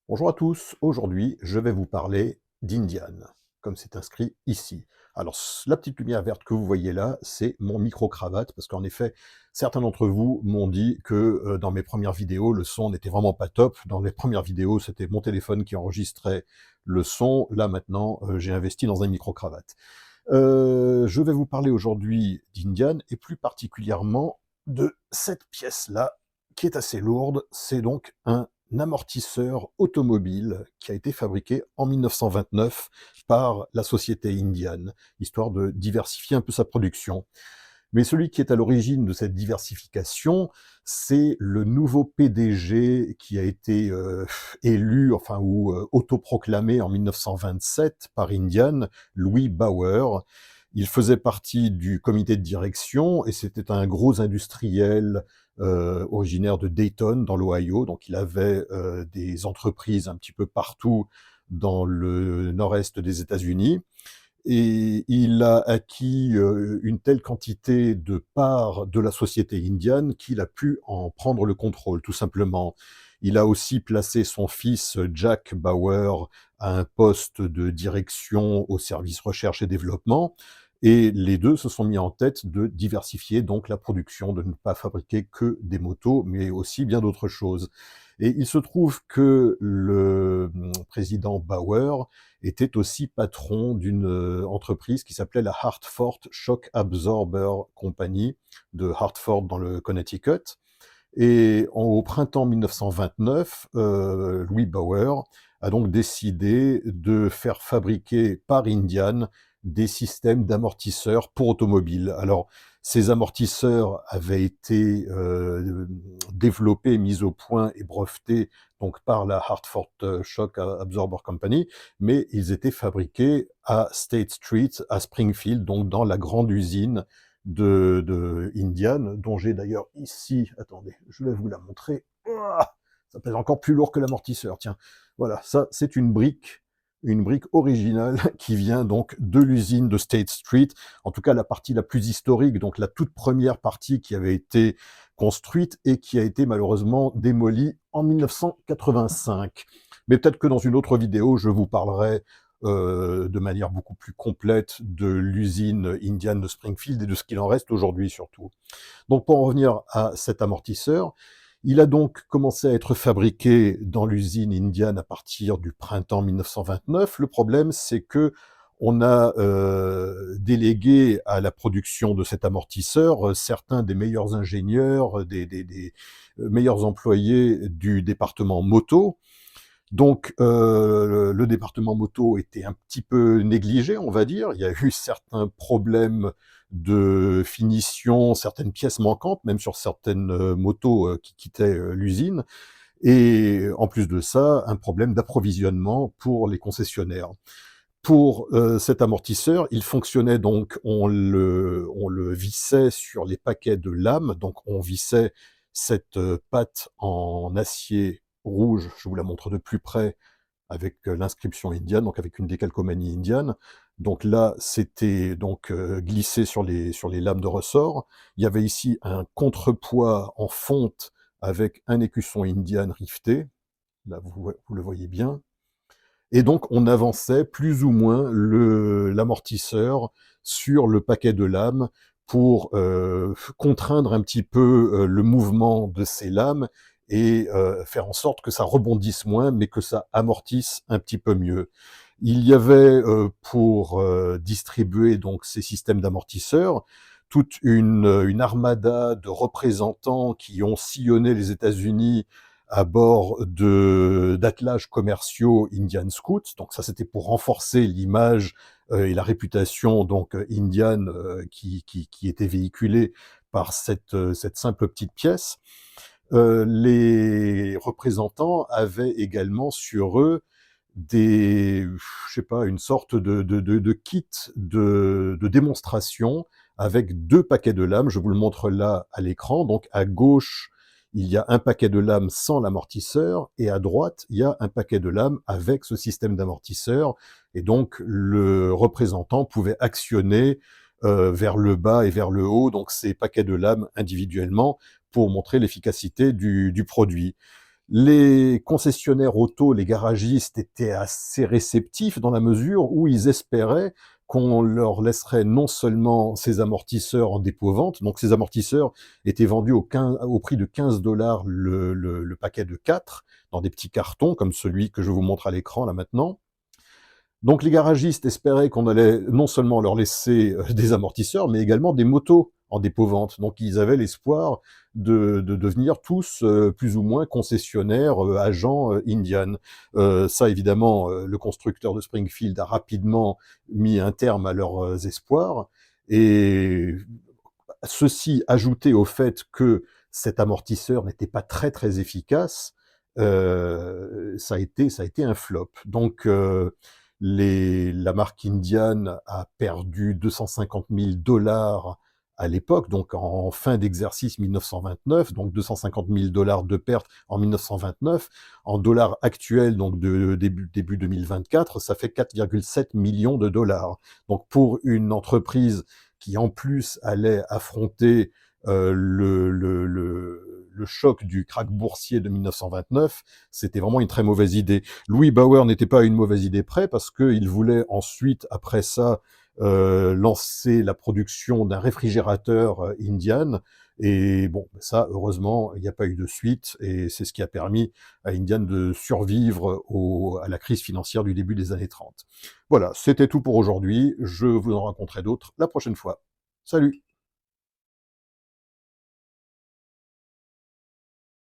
Bonjour à tous, aujourd'hui je vais vous parler d'Indian, comme c'est inscrit ici. Alors la petite lumière verte que vous voyez là, c'est mon micro-cravate, parce qu'en effet, certains d'entre vous m'ont dit que dans mes premières vidéos, le son n'était vraiment pas top. Dans les premières vidéos, c'était mon téléphone qui enregistrait le son. Là maintenant, j'ai investi dans un micro-cravate. Je vais vous parler aujourd'hui d'Indian, et plus particulièrement de cette pièce-là, qui est assez lourde. C'est donc un amortisseur automobile qui a été fabriqué en 1929 par la société Indian, histoire de diversifier un peu sa production. Mais celui qui est à l'origine de cette diversification, c'est le nouveau PDG qui a été élu, enfin, ou autoproclamé en 1927 par Indian, Louis Bauer. Il faisait partie du comité de direction et c'était un gros industriel originaire de Dayton, dans l'Ohio. Donc il avait des entreprises un petit peu partout dans le nord-est des États-Unis. Et il a acquis une telle quantité de parts de la société indienne qu'il a pu en prendre le contrôle, tout simplement. Il a aussi placé son fils Jack Bauer à un poste de direction au service recherche et développement, et les deux se sont mis en tête de diversifier donc la production, de ne pas fabriquer que des motos, mais aussi bien d'autres choses. Et il se trouve que le président Bauer était aussi patron d'une entreprise qui s'appelait la Hartford Shock Absorber Company de Hartford dans le Connecticut. Et au printemps 1929, Louis Bauer a donc décidé de faire fabriquer par Indian des systèmes d'amortisseurs pour automobiles. Alors, ces amortisseurs avaient été développés, mis au point et brevetés donc par la Hartford Shock Absorber Company, mais ils étaient fabriqués à State Street, à Springfield, donc dans la grande usine de Indian, dont j'ai d'ailleurs ici, attendez, je vais vous la montrer. Ouah, ça pèse encore plus lourd que l'amortisseur, tiens. Voilà, ça c'est une brique originale qui vient donc de l'usine de State Street, en tout cas la partie la plus historique, donc la toute première partie qui avait été construite et qui a été malheureusement démolie en 1985. Mais peut-être que dans une autre vidéo, je vous parlerai de manière beaucoup plus complète de l'usine Indian de Springfield et de ce qu'il en reste aujourd'hui surtout. Donc pour en revenir à cet amortisseur, il a donc commencé à être fabriqué dans l'usine Indian à partir du printemps 1929. Le problème, c'est que on a délégué à la production de cet amortisseur certains des meilleurs ingénieurs, des meilleurs employés du département moto. Donc le département moto était un petit peu négligé, on va dire. Il y a eu certains problèmes de finition, certaines pièces manquantes, même sur certaines motos qui quittaient l'usine. Et en plus de ça, un problème d'approvisionnement pour les concessionnaires. Pour cet amortisseur, il fonctionnait donc, on le vissait sur les paquets de lames, donc on vissait cette patte en acier rouge, je vous la montre de plus près, avec l'inscription indienne, donc avec une décalcomanie indienne. Donc là, c'était donc glissé sur les lames de ressort. Il y avait ici un contrepoids en fonte avec un écusson indian rifté. Là, vous le voyez bien. Et donc, on avançait plus ou moins l'amortisseur sur le paquet de lames pour contraindre un petit peu le mouvement de ces lames et faire en sorte que ça rebondisse moins, mais que ça amortisse un petit peu mieux. Il y avait pour distribuer donc ces systèmes d'amortisseurs toute une armada de représentants qui ont sillonné les États-Unis à bord d'attelages commerciaux Indian Scouts. Donc ça, c'était pour renforcer l'image et la réputation donc Indian qui était véhiculée par cette simple petite pièce. Les représentants avaient également sur eux je sais pas, une sorte de kit de démonstration avec deux paquets de lames. Je vous le montre là à l'écran. Donc à gauche, il y a un paquet de lames sans l'amortisseur, et à droite, il y a un paquet de lames avec ce système d'amortisseur. Et donc le représentant pouvait actionner vers le bas et vers le haut, donc ces paquets de lames individuellement, pour montrer l'efficacité du produit. Les concessionnaires auto, les garagistes étaient assez réceptifs dans la mesure où ils espéraient qu'on leur laisserait non seulement ces amortisseurs en dépôt-vente, donc ces amortisseurs étaient vendus au prix de 15 $ le paquet de 4, dans des petits cartons comme celui que je vous montre à l'écran là maintenant. Donc les garagistes espéraient qu'on allait non seulement leur laisser des amortisseurs, mais également des motos en dépôt-vente. Donc ils avaient l'espoir de devenir tous plus ou moins concessionnaires, agents Indian. Ça évidemment, le constructeur de Springfield a rapidement mis un terme à leurs espoirs. Et ceci ajouté au fait que cet amortisseur n'était pas très très efficace, ça a été un flop. Donc la marque Indian a perdu 250 000 $ à l'époque, donc en fin d'exercice 1929, donc 250 000 $ de pertes en 1929. En dollars actuels, donc de début 2024, ça fait 4,7 millions de dollars. Donc pour une entreprise qui en plus allait affronter le choc du krach boursier de 1929, c'était vraiment une très mauvaise idée. Louis Bauer n'était pas à une mauvaise idée près parce qu'il voulait ensuite, après ça, lancer la production d'un réfrigérateur Indian. Et bon, ça, heureusement, il n'y a pas eu de suite, et c'est ce qui a permis à Indian de survivre à la crise financière du début des années 30. Voilà, c'était tout pour aujourd'hui. Je vous en raconterai d'autres la prochaine fois. Salut!